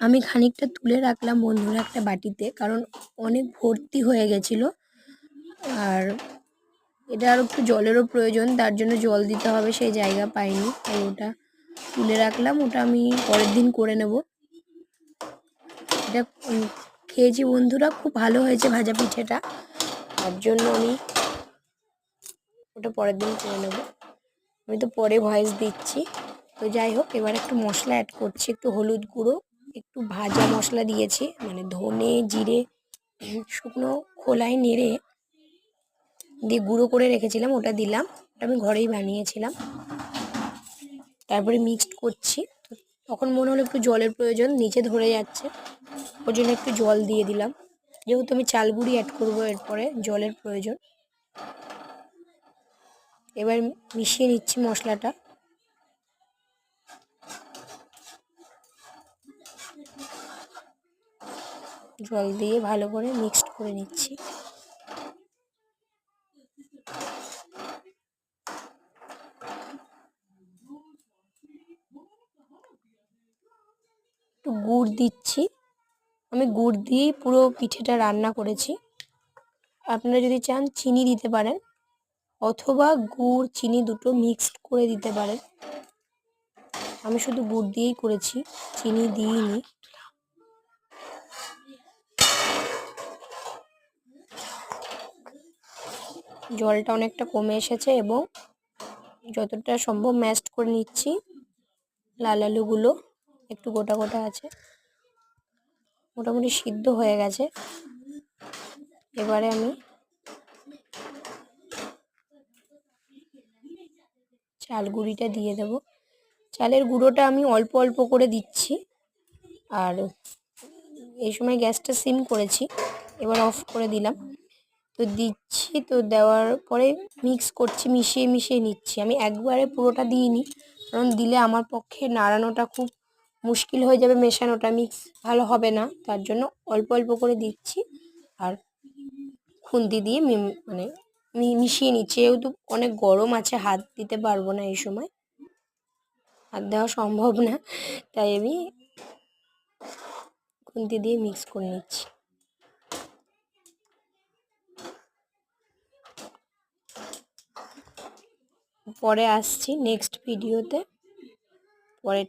আমি খানিকটা তুলে রাখলাম বন্ধুরা একটা বাটিতে, কারণ অনেক ভর্তি হয়ে গেছিলো। আর এটা আর একটু জলেরও প্রয়োজন, তার জন্য জল দিতে হবে, সেই জায়গা পাইনি, তাই ওটা তুলে রাখলাম। ওটা আমি পরের দিন করে নেব। এটা খেয়েছি বন্ধুরা, খুব ভালো হয়েছে ভাজা পিঠেটা, তার জন্য আমি ওটা পরের দিন করে নেব। আমি তো পরে ভয়েস দিচ্ছি। তো যাই হোক, এবার একটু মশলা অ্যাড করছি, একটু হলুদ গুঁড়ো, একটু ভাজা মশলা দিয়েছি, মানে ধনে জিরে শুকনো খোলায় নেড়ে দিয়ে গুঁড়ো করে রেখেছিলাম, ওটা দিলাম। ওটা আমি ঘরেই বানিয়েছিলাম। তারপরে মিক্সড করছি। তখন মনে হলো একটু জলের প্রয়োজন, নিচে ধরে যাচ্ছে, ওর জন্য একটু জল দিয়ে দিলাম। যেহেতু আমি চাল গুঁড়ি অ্যাড করবো, এরপরে জলের প্রয়োজন। এবার মিশিয়ে নিচ্ছি মশলাটা। জল দিয়ে ভালো করে মিক্সড করে নিচ্ছি। একটু গুড় দিচ্ছি, আমি গুড় দিয়েই পুরো পিঠেটা রান্না করেছি। আপনারা যদি চান চিনি দিতে পারেন, অথবা গুড় চিনি দুটো মিক্সড করে দিতে পারেন। আমি শুধু গুড় দিয়েই করেছি, চিনি দিইনি। জলটা অনেকটা কমে এসেছে এবং যতটা সম্ভব ম্যাশড করে নিচ্ছি। লাল আলুগুলো একটু গোটা গোটা আছে, মোটামুটি সিদ্ধ হয়ে গেছে। এবারে আমি চাল গুঁড়িটা দিয়ে দেব। চালের গুঁড়োটা আমি অল্প অল্প করে দিচ্ছি, আর এই সময় গ্যাসটা সিম করেছি, এবার অফ করে দিলাম। তো দিচ্ছি, তো দেওয়ার পরে মিক্স করছি, মিশিয়ে মিশিয়ে নিচ্ছি। আমি একবারে পুরোটা দিইনি, কারণ দিলে আমার পক্ষে নাড়ানোটা খুব মুশকিল হয়ে যাবে, মেশানোটা মিক্স ভালো হবে না, তার জন্য অল্প অল্প করে দিচ্ছি। আর খুন্তি দিয়ে মানে মিশিয়ে নিচ্ছি। যেহেতু অনেক গরম আছে, হাত দিতে পারবো না, এই সময় হাত দেওয়া সম্ভব না, তাই আমি খুন্তি দিয়ে মিক্স করে নিচ্ছি। পরে আসছি নেক্সট ভিডিওতে, পরে